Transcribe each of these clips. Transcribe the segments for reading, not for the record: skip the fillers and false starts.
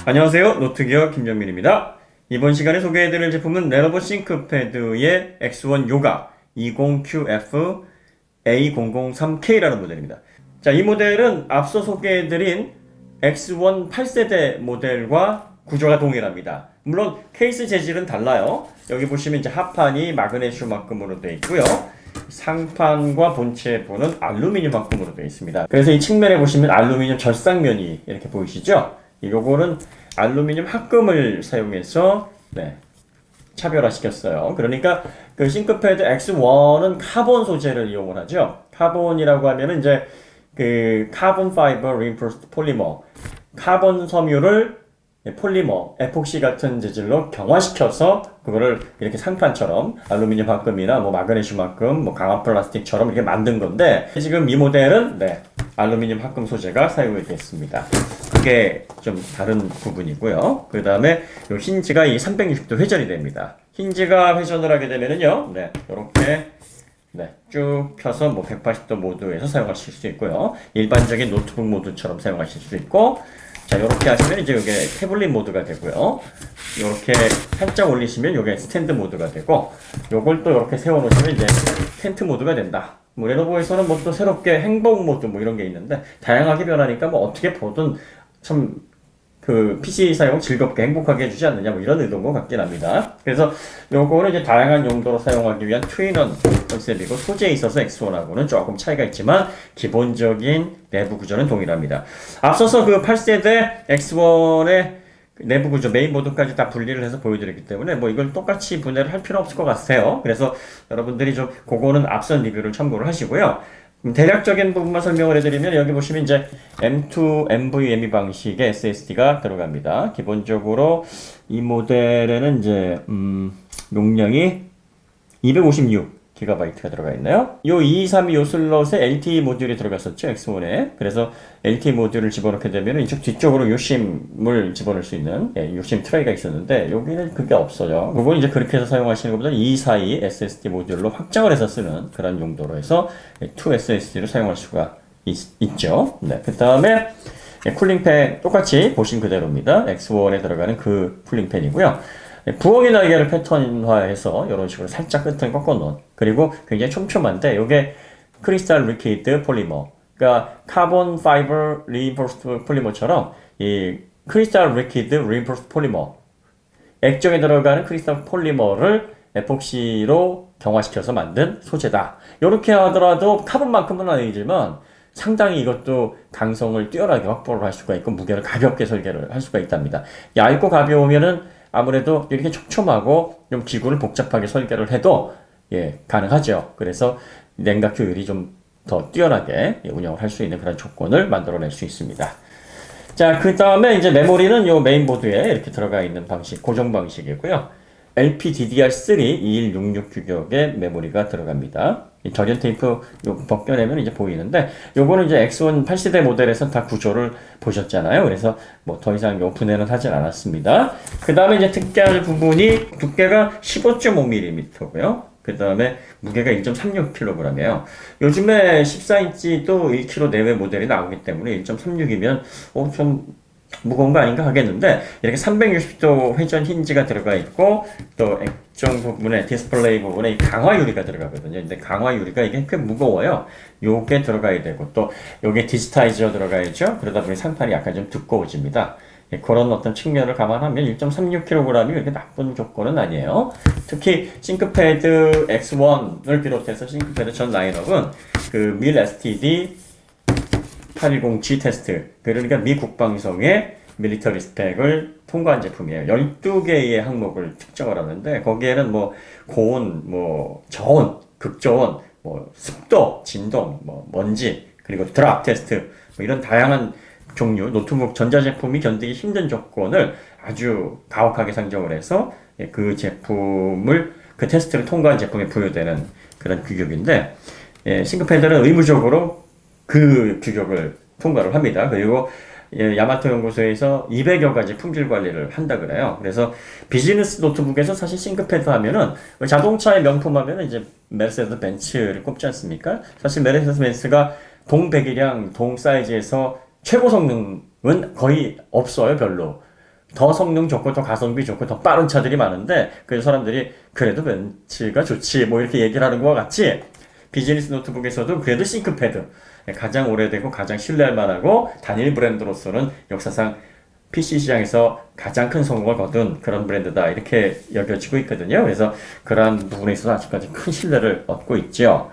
안녕하세요. 노트기어 김정민입니다. 이번 시간에 소개해드릴 제품은 레노버 싱크패드의 X1 요가 20QF A003K라는 모델입니다. 자, 이 모델은 앞서 소개해드린 X1 8세대 모델과 구조가 동일합니다. 물론 케이스 재질은 달라요. 여기 보시면 이제 하판이 마그네슘 합금으로 되어 있고요. 상판과 본체부는 알루미늄 합금으로 되어 있습니다. 그래서 이 측면에 보시면 알루미늄 절삭면이 이렇게 보이시죠? 요거는 알루미늄 합금을 사용해서 차별화시켰어요. 그러니까 그 싱크패드 X1은 카본 소재를 이용을 하죠. 카본이라고 하면은 이제 그 카본 파이버 리인포스드 폴리머, 카본 섬유를 폴리머, 에폭시 같은 재질로 경화시켜서 그거를 이렇게 상판처럼 알루미늄 합금이나 뭐 마그네슘 합금, 뭐 강화 플라스틱처럼 이렇게 만든 건데 지금 이 모델은 알루미늄 합금 소재가 사용이 됐습니다. 그게 좀 다른 부분이고요. 그 다음에 요 힌지가 이 360도 회전이 됩니다. 힌지가 회전을 하게 되면은요, 이렇게 쭉 펴서 뭐 180도 모드에서 사용하실 수 있고요. 일반적인 노트북 모드처럼 사용하실 수 있고, 자, 이렇게 하시면 이제 이게 태블릿 모드가 되고요. 이렇게 살짝 올리시면 이게 스탠드 모드가 되고, 요걸 또 이렇게 세워놓으시면 이제 텐트 모드가 된다. 뭐 레노버에서는 뭐 또 새롭게 행복 모드 뭐 이런 게 있는데 다양하게 변하니까 뭐 어떻게 보든 참 그 PC 사용 즐겁게 행복하게 해주지 않느냐 뭐 이런 의도인 것 같긴 합니다. 그래서 요거는 이제 다양한 용도로 사용하기 위한 트윈원 컨셉이고 소재에 있어서 X1하고는 조금 차이가 있지만 기본적인 내부 구조는 동일합니다. 앞서서 그 8세대 X1의 내부 구조, 메인보드까지 다 분리를 해서 보여드렸기 때문에 뭐 이걸 똑같이 분해를 할 필요 없을 것 같아요. 그래서 여러분들이 좀 그거는 앞선 리뷰를 참고를 하시고요. 대략적인 부분만 설명을 해드리면 여기 보시면 이제 M2 NVMe 방식의 SSD가 들어갑니다. 기본적으로 이 모델에는 이제 용량이 256GB가 들어가 있나요? 요 232 슬롯에 LTE 모듈이 들어갔었죠, X1에. 그래서 LTE 모듈을 집어넣게 되면 이쪽 뒤쪽으로 요심을 집어넣을 수 있는 요심 트레이가 있었는데 여기는 그게 없어요. 그건 이제 그렇게 해서 사용하시는 것보다 242 SSD 모듈로 확장을 해서 쓰는 그런 용도로 해서 2 SSD를 사용할 수가 있죠. 그 다음에 쿨링팬 똑같이 보신 그대로입니다. X1에 들어가는 그 쿨링팬이고요. 부엉이 날개를 패턴화해서 이런 식으로 살짝 끝을 꺾어놓은, 그리고 굉장히 촘촘한데 이게 크리스탈 리퀴드 폴리머, 그러니까 카본 파이버 리인포스드 폴리머처럼 이 크리스탈 리퀴드 리인포스드 폴리머, 액정에 들어가는 크리스탈 폴리머를 에폭시로 경화시켜서 만든 소재다. 이렇게 하더라도 카본만큼은 아니지만 상당히 이것도 강성을 뛰어나게 확보를 할 수가 있고 무게를 가볍게 설계를 할 수가 있답니다. 얇고 가벼우면은 아무래도 이렇게 촘촘하고 좀 기구를 복잡하게 설계를 해도 가능하죠. 그래서 냉각 효율이 좀 더 뛰어나게 운영을 할 수 있는 그런 조건을 만들어낼 수 있습니다. 자, 그 다음에 이제 메모리는 요 메인보드에 이렇게 들어가 있는 방식, 고정 방식이고요. LPDDR3 2166 규격의 메모리가 들어갑니다. 이 절연 테이프 벗겨내면 이제 보이는데 요거는 이제 X1 8세대 모델에서 다 구조를 보셨잖아요. 그래서 뭐 더 이상 오픈에는 하진 않았습니다. 그 다음에 이제 특이할 부분이 두께가 15.5mm고요. 그 다음에 무게가 1.36kg이에요. 요즘에 14인치도 1kg 내외 모델이 나오기 때문에 1.36이면 좀 무거운 거 아닌가 하겠는데 이렇게 360도 회전 힌지가 들어가 있고 또 액정 부분에 디스플레이 부분에 강화 유리가 들어가거든요. 근데 강화 유리가 이게 꽤 무거워요. 요게 들어가야 되고 또 요게 디지타이저 들어가야죠. 그러다 보니 상판이 약간 좀 두꺼워집니다. 그런 어떤 측면을 감안하면 1.36kg이 그렇게 나쁜 조건은 아니에요. 특히 싱크패드 X1을 비롯해서 싱크패드 전 라인업은 그 밀 STD 810G 테스트, 그러니까 미 국방성의 밀리터리 스펙을 통과한 제품이에요. 12개의 항목을 측정을 하는데 거기에는 뭐 고온, 뭐 저온, 극저온, 뭐 습도, 진동, 뭐 먼지, 그리고 드랍 테스트, 뭐 이런 다양한 종류 노트북 전자제품이 견디기 힘든 조건을 아주 가혹하게 상정을 해서 그 제품을 그 테스트를 통과한 제품에 부여되는 그런 규격인데 싱크패드는 의무적으로 그 규격을 통과를 합니다. 그리고 야마토 연구소에서 200여 가지 품질 관리를 한다 그래요. 그래서 비즈니스 노트북에서 사실 싱크패드 하면은 자동차의 명품 하면은 이제 메르세데스 벤츠를 꼽지 않습니까? 사실 메르세데스 벤츠가 동 배기량, 동 사이즈에서 최고 성능은 거의 없어요, 별로. 더 성능 좋고 더 가성비 좋고 더 빠른 차들이 많은데 그래서 사람들이 그래도 벤츠가 좋지 뭐 이렇게 얘기를 하는 것과 같이 비즈니스 노트북에서도 그래도 싱크패드 가장 오래되고 가장 신뢰할 만하고 단일 브랜드로서는 역사상 PC 시장에서 가장 큰 성공을 거둔 그런 브랜드다 이렇게 여겨지고 있거든요. 그래서 그러한 부분에 있어서 아직까지 큰 신뢰를 얻고 있죠.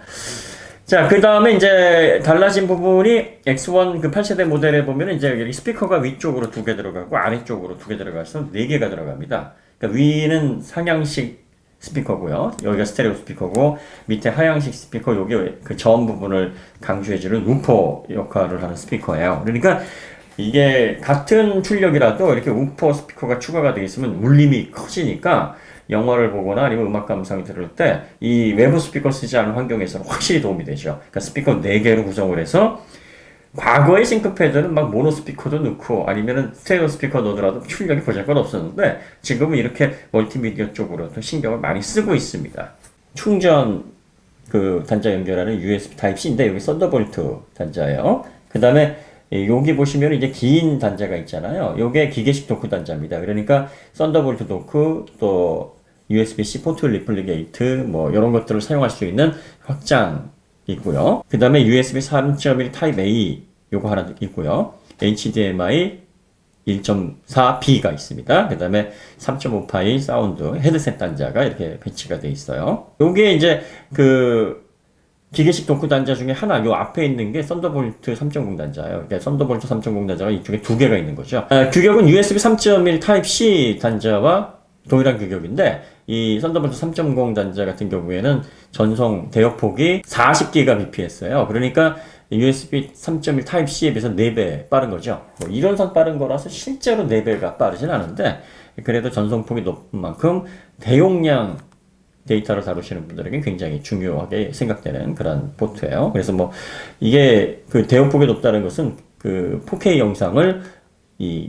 자, 그 다음에 이제 달라진 부분이 X1 그 8세대 모델에 보면 이제 여기 스피커가 위쪽으로 2개 들어가고 아래쪽으로 2개 들어가서 4개가 들어갑니다. 그러니까 위는 상향식 스피커고요. 여기가 스테레오 스피커고 밑에 하향식 스피커 요게 그 저음 부분을 강조해주는 우퍼 역할을 하는 스피커예요. 그러니까 이게 같은 출력이라도 이렇게 우퍼 스피커가 추가가 되어 있으면 울림이 커지니까 영화를 보거나 아니면 음악 감상을 들을 때 이 외부 스피커 쓰지 않은 환경에서는 확실히 도움이 되죠. 그러니까 스피커 4개로 구성을 해서 과거의 싱크패드는 막 모노 스피커도 넣고 아니면은 스테레오 스피커 넣더라도 출력이 보잘것 없었는데 지금은 이렇게 멀티미디어 쪽으로도 신경을 많이 쓰고 있습니다. 충전 그 단자 연결하는 USB Type-C인데 여기 썬더볼트 단자예요. 그 다음에 여기 보시면 이제 긴 단자가 있잖아요. 요게 기계식 도크 단자입니다. 그러니까 썬더볼트 도크 또 USB-C 포트 리플리게이트 뭐 이런 것들을 사용할 수 있는 확장 있고요. 그 다음에 USB 3.1 타입 A 요거 하나 있고요. HDMI 1.4B가 있습니다. 그 다음에 3.5파이 사운드 헤드셋 단자가 이렇게 배치가 되어 있어요. 요게 이제 그 기계식 도크 단자 중에 하나, 요 앞에 있는 게 썬더볼트 3.0 단자예요. 그러니까 썬더볼트 3.0 단자가 이쪽에 2개가 있는 거죠. 규격은 USB 3.1 타입C 단자와 동일한 규격인데, 이 썬더볼트 3.0 단자 같은 경우에는 전송 대역폭이 40GBps예요. 그러니까 USB 3.1 타입C에 비해서 4배 빠른 거죠. 뭐 이론상 빠른 거라서 실제로 4배가 빠르진 않은데, 그래도 전송폭이 높은 만큼 대용량 데이터를 다루시는 분들에게 굉장히 중요하게 생각되는 그런 포트예요. 그래서 뭐 이게 그 대역폭이 높다는 것은 그 4K 영상을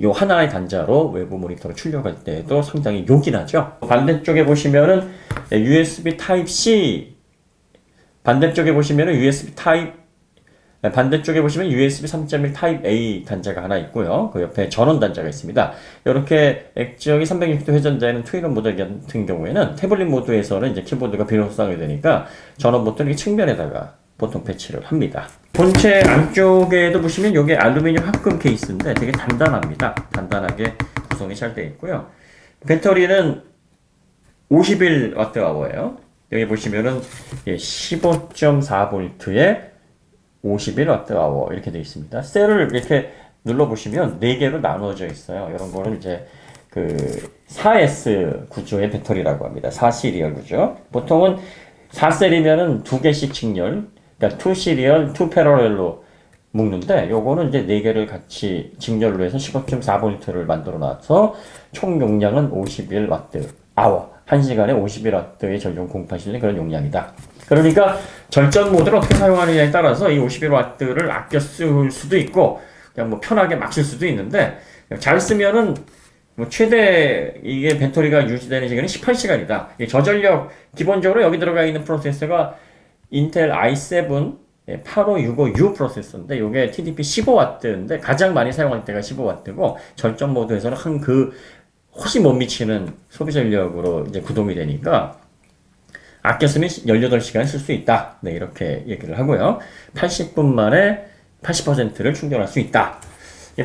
요 하나의 단자로 외부 모니터로 출력할 때도 상당히 요긴하죠. 반대쪽에 보시면은 USB Type-C 반대쪽에 보시면은 반대쪽에 보시면 USB 3.1 타입 A 단자가 하나 있고요. 그 옆에 전원 단자가 있습니다. 이렇게 액정이 360도 회전되는 트윈원 모델 같은 경우에는 태블릿 모드에서는 이제 키보드가 비로소상이 되니까 전원 버튼을 측면에다가 보통 배치를 합니다. 본체 안쪽에도 보시면 이게 알루미늄 합금 케이스인데 되게 단단합니다. 단단하게 구성이 잘 되어 있고요. 배터리는 51Wh예요. 여기 보시면은 15.4V에 51Wh 이렇게 되어 있습니다. 셀을 이렇게 눌러보시면 4개로 나누어져 있어요. 이런 거를 이제 그 4S 구조의 배터리라고 합니다. 4시리얼 구조. 보통은 4셀이면은 2개씩 직렬, 그러니까 2시리얼, 2패러렐로 묶는데 요거는 이제 4개를 같이 직렬로 해서 15.4V를 만들어 놔서 총 용량은 51W. 1시간에 51W의 전용 공파 실린 그런 용량이다. 그러니까 절전 모드를 어떻게 사용하느냐에 따라서 이 51W를 아껴 쓸 수도 있고 그냥 뭐 편하게 막 쓸 수도 있는데 잘 쓰면은 뭐 최대 이게 배터리가 유지되는 시간이 18시간이다. 저전력 기본적으로 여기 들어가 있는 프로세서가 인텔 i7 8565U 프로세서인데 이게 TDP 15W인데 가장 많이 사용할 때가 15W고 절전 모드에서는 한 그 훨씬 못 미치는 소비 전력으로 이제 구동이 되니까 아껴 쓰면 18시간 쓸 수 있다. 네, 이렇게 얘기를 하고요. 80분 만에 80%를 충전할 수 있다.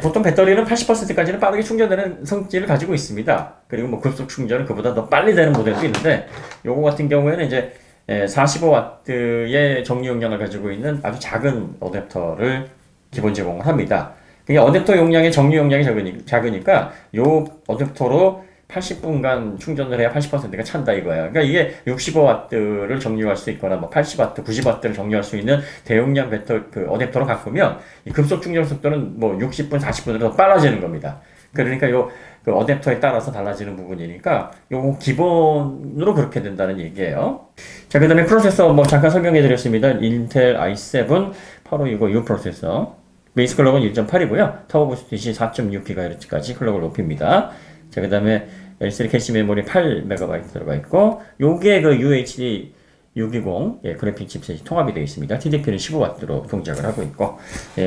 보통 배터리는 80%까지는 빠르게 충전되는 성질을 가지고 있습니다. 그리고 뭐 급속 충전은 그보다 더 빨리 되는 모델도 있는데 요거 같은 경우에는 이제 45W의 정리 용량을 가지고 있는 아주 작은 어댑터를 기본 제공을 합니다. 그게 어댑터 용량의 정리 용량이 작으니까 요 어댑터로 80분간 충전을 해야 80%가 찬다 이거예요. 그러니까 이게 65W를 정리할 수 있거나 뭐 80W, 90W를 정리할 수 있는 대용량 그 어댑터로 바꾸면 이 급속 충전 속도는 뭐 60분, 40분으로 더 빨라지는 겁니다. 그러니까 그 어댑터에 따라서 달라지는 부분이니까 요거 기본으로 그렇게 된다는 얘기예요. 자, 그 다음에 프로세서 뭐 잠깐 설명해 드렸습니다. 인텔 i7 8565U 프로세서. 베이스 클럭은 1.8이고요. 터보 부스트 DC 4.6GHz까지 클럭을 높입니다. 자, 그 다음에 L3 캐시 메모리 8MB 들어가 있고, 요게 그 UHD 620 그래픽 칩셋이 통합이 되어 있습니다. TDP는 15W로 동작을 하고 있고,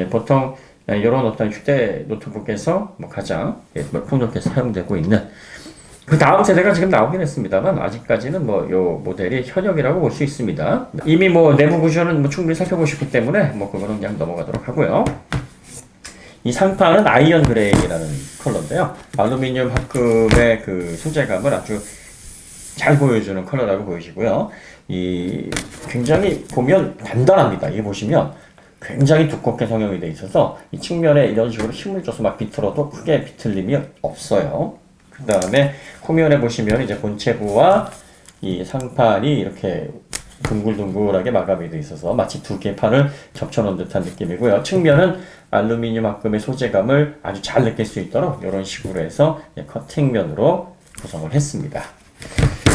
보통 이런 어떤 휴대 노트북에서 뭐 가장 폭넓게 사용되고 있는 그 다음 세대가 지금 나오긴 했습니다만 아직까지는 뭐 요 모델이 현역이라고 볼 수 있습니다. 이미 뭐 내부 구조는 뭐 충분히 살펴보셨기 때문에 뭐 그거는 그냥 넘어가도록 하고요. 이 상판은 아이언 그레이라는 컬러인데요. 알루미늄 합금의 그 소재감을 아주 잘 보여주는 컬러라고 보이시고요. 이 굉장히 보면 단단합니다. 이게 보시면 굉장히 두껍게 성형이 되어 있어서 이 측면에 이런 식으로 힘을 줘서 막 비틀어도 크게 비틀림이 없어요. 그 다음에 후면에 보시면 이제 본체부와 이 상판이 이렇게 둥글둥글하게 마감이 되어 있어서 마치 두 개의 판을 접쳐놓은 듯한 느낌이고요. 측면은 알루미늄 합금의 소재감을 아주 잘 느낄 수 있도록 이런 식으로 해서 커팅면으로 구성을 했습니다.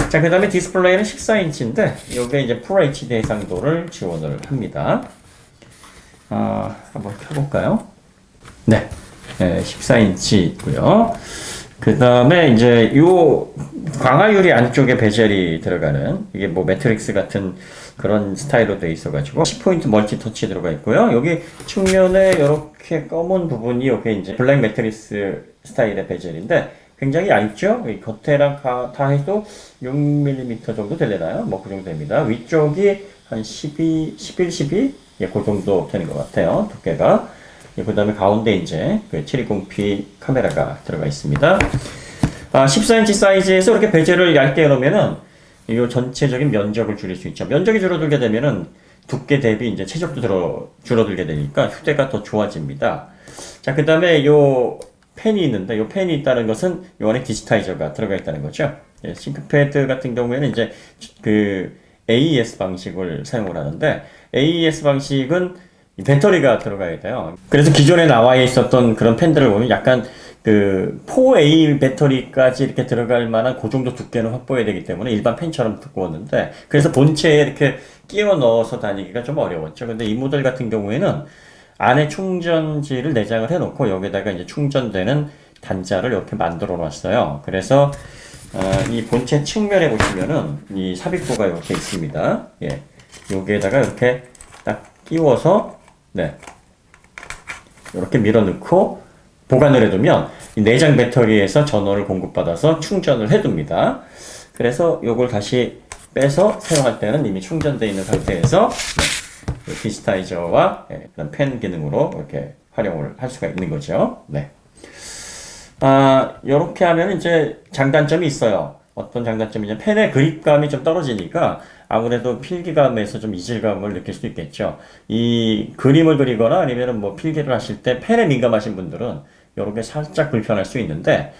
자, 그 다음에 디스플레이는 14인치인데 이게 이제 풀 HD 해상도를 지원을 합니다. 한번 켜볼까요? 네, 14인치고요. 그 다음에 이제 요 광화유리 안쪽에 베젤이 들어가는 이게 뭐 매트릭스 같은 그런 스타일로 되어 있어가지고 10포인트 멀티 터치 들어가 있고요. 여기 측면에 이렇게 검은 부분이 여기 이제 블랙 매트릭스 스타일의 베젤인데 굉장히 얇죠? 이 겉에랑 다 해도 6mm 정도 되려나요? 뭐 그 정도 됩니다. 위쪽이 한 11, 12? 예, 그 정도 되는 것 같아요. 두께가. 그 다음에 가운데 이제 그 720p 카메라가 들어가 있습니다. 14인치 사이즈에서 이렇게 베젤을 얇게 해놓으면은 이 전체적인 면적을 줄일 수 있죠. 면적이 줄어들게 되면은 두께 대비 이제 체적도 줄어들게 되니까 휴대가 더 좋아집니다. 자, 그 다음에 요 펜이 있는데 요 펜이 있다는 것은 요 안에 디지타이저가 들어가 있다는 거죠. 예, 싱크패드 같은 경우에는 이제 그 AES 방식을 사용을 하는데 AES 방식은 배터리가 들어가야 돼요. 그래서 기존에 나와 있었던 그런 펜들을 보면 약간 그 4A 배터리까지 이렇게 들어갈 만한 그 정도 두께는 확보해야 되기 때문에 일반 펜처럼 두꺼웠는데 그래서 본체에 이렇게 끼워 넣어서 다니기가 좀 어려웠죠. 근데 이 모델 같은 경우에는 안에 충전지를 내장을 해놓고 여기다가 이제 충전되는 단자를 이렇게 만들어 놨어요. 그래서 이 본체 측면에 보시면은 이 삽입구가 이렇게 있습니다. 예, 여기에다가 이렇게 딱 끼워서 네, 이렇게 밀어넣고 보관을 해두면 이 내장 배터리에서 전원을 공급받아서 충전을 해둡니다. 그래서 이걸 다시 빼서 사용할 때는 이미 충전되어 있는 상태에서 네, 디지타이저와 네, 그런 펜 기능으로 이렇게 활용을 할 수가 있는 거죠. 네. 이렇게 하면 이제 장단점이 있어요. 어떤 장단점이냐, 펜의 그립감이 좀 떨어지니까 아무래도 필기감에서 좀 이질감을 느낄 수 있겠죠. 이 그림을 그리거나 아니면 뭐 필기를 하실 때 펜에 민감하신 분들은 이렇게 살짝 불편할 수 있는데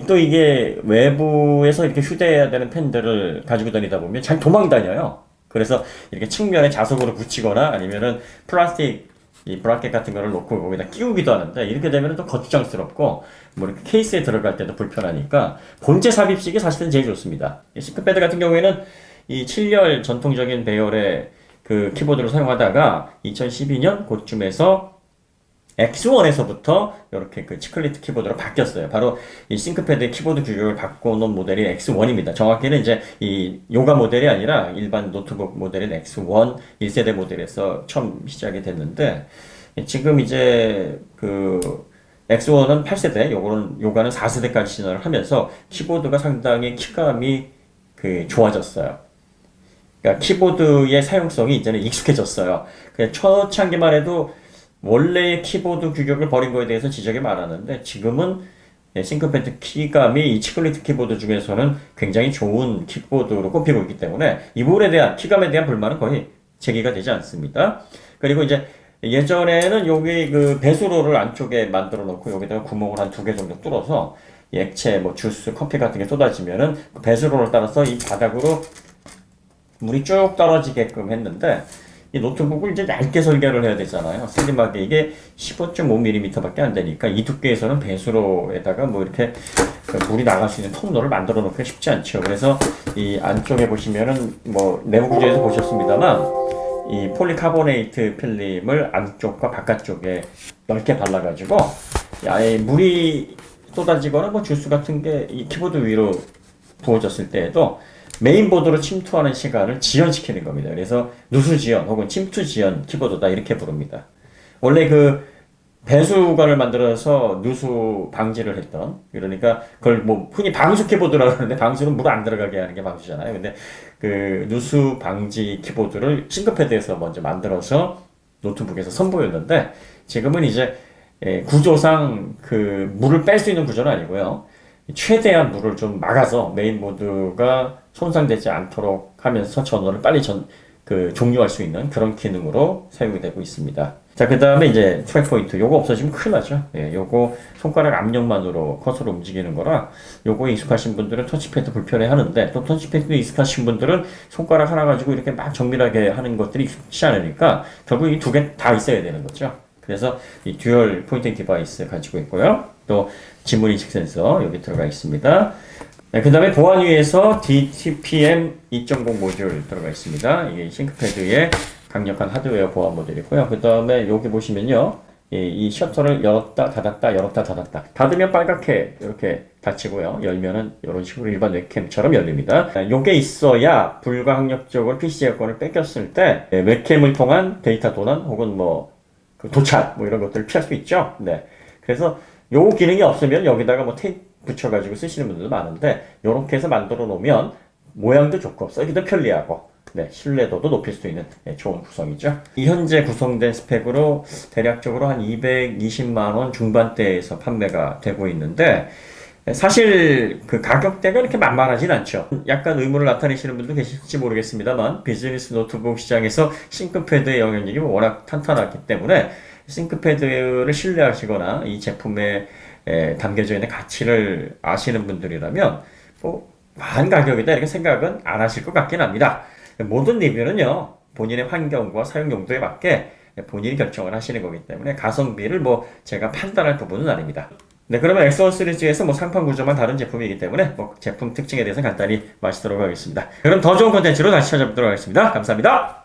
또 이게 외부에서 이렇게 휴대해야 되는 펜들을 가지고 다니다 보면 잘 도망 다녀요. 그래서 이렇게 측면에 자석으로 붙이거나 아니면은 플라스틱 이 브라켓 같은 거를 놓고 거기다 끼우기도 하는데 이렇게 되면 또 거추장스럽고 뭐 이렇게 케이스에 들어갈 때도 불편하니까 본체 삽입식이 사실은 제일 좋습니다. 이 싱크패드 같은 경우에는 이 7열 전통적인 배열의 그 키보드를 사용하다가 2012년 그쯤에서 X1에서부터 이렇게 그 치클리트 키보드로 바뀌었어요. 바로 이 싱크패드 키보드 규격을 바꿔놓은 모델이 X1입니다. 정확히는 이제 이 요가 모델이 아니라 일반 노트북 모델인 X1 1세대 모델에서 처음 시작이 됐는데 지금 이제 그 X1은 8세대, 요가는 4세대까지 진화를 하면서 키보드가 상당히 키감이 그 좋아졌어요. 그러니까 키보드의 사용성이 이제는 익숙해졌어요. 그냥 초창기만 해도 원래의 키보드 규격을 버린 거에 대해서 지적이 많았는데 지금은 싱크패드 키감이 이 치클리트 키보드 중에서는 굉장히 좋은 키보드로 꼽히고 있기 때문에 이 부분에 대한 키감에 대한 불만은 거의 제기가 되지 않습니다. 그리고 이제 예전에는 여기 그 배수로를 안쪽에 만들어 놓고 여기다가 구멍을 한 2개 정도 뚫어서 액체, 뭐 주스, 커피 같은 게 쏟아지면은 그 배수로를 따라서 이 바닥으로 물이 쭉 떨어지게끔 했는데 이 노트북을 이제 얇게 설계를 해야 되잖아요. 슬림하게 이게 15.5mm 밖에 안 되니까 이 두께에서는 배수로에다가 뭐 이렇게 물이 나갈 수 있는 통로를 만들어 놓기가 쉽지 않죠. 그래서 이 안쪽에 보시면은 뭐 내부 구조에서 보셨습니다만 이 폴리카보네이트 필름을 안쪽과 바깥쪽에 넓게 발라가지고 아예 물이 쏟아지거나 뭐 주스 같은 게 이 키보드 위로 부어졌을 때에도 메인보드로 침투하는 시간을 지연시키는 겁니다. 그래서 누수 지연 혹은 침투 지연 키보드다 이렇게 부릅니다. 원래 그 배수관을 만들어서 누수 방지를 했던, 그러니까 그걸 뭐 흔히 방수 키보드라고 하는데 방수는 물 안 들어가게 하는 게 방수잖아요. 근데 그 누수 방지 키보드를 싱크패드에서 먼저 만들어서 노트북에서 선보였는데 지금은 이제 구조상 그 물을 뺄 수 있는 구조는 아니고요. 최대한 물을 좀 막아서 메인보드가 손상되지 않도록 하면서 전원을 빨리 종료할 수 있는 그런 기능으로 사용이 되고 있습니다. 자, 그 다음에 이제 트랙 포인트. 요거 없어지면 큰일 나죠. 예, 요거 손가락 압력만으로 커서로 움직이는 거라 요거에 익숙하신 분들은 터치패드 불편해 하는데 또 터치패드 익숙하신 분들은 손가락 하나 가지고 이렇게 막 정밀하게 하는 것들이 익숙치 않으니까 결국 이 두 개 다 있어야 되는 거죠. 그래서 이 듀얼 포인팅 디바이스 가지고 있고요. 또 지문 인식 센서 여기 들어가 있습니다. 네, 그 다음에 보안 위에서 DTPM 2.0 모듈 들어가 있습니다. 이게 싱크패드의 강력한 하드웨어 보안 모듈이고요. 그 다음에 여기 보시면요. 이 셔터를 열었다 닫았다 열었다 닫았다 닫으면 빨갛게 이렇게 닫히고요. 열면은 이런 식으로 일반 웹캠처럼 열립니다. 요게 있어야 불가항력적으로 PC 여권을 뺏겼을 때 웹캠을 통한 데이터 도난 혹은 그 도착 이런 것들을 피할 수 있죠. 네. 그래서 요 기능이 없으면 여기다가 테이프 붙여가지고 쓰시는 분들도 많은데 요렇게 해서 만들어 놓으면 모양도 좋고 쓰기도 편리하고 네, 신뢰도도 높일 수 있는 좋은 구성이죠. 이 현재 구성된 스펙으로 대략적으로 한 220만원 중반대에서 판매가 되고 있는데 사실 그 가격대가 이렇게 만만하진 않죠. 약간 의문을 나타내시는 분도 계실지 모르겠습니다만 비즈니스 노트북 시장에서 싱크패드의 영향력이 워낙 탄탄하기 때문에 싱크패드를 신뢰하시거나 이 제품에 담겨져 있는 가치를 아시는 분들이라면 만 가격이다 이렇게 생각은 안 하실 것 같긴 합니다. 모든 리뷰는요 본인의 환경과 사용 용도에 맞게 본인이 결정을 하시는 거기 때문에 가성비를 제가 판단할 부분은 아닙니다. 네, 그러면 엑스원 시리즈에서 상판 구조만 다른 제품이기 때문에 제품 특징에 대해서 간단히 마치도록 하겠습니다. 그럼 더 좋은 콘텐츠로 다시 찾아뵙도록 하겠습니다. 감사합니다.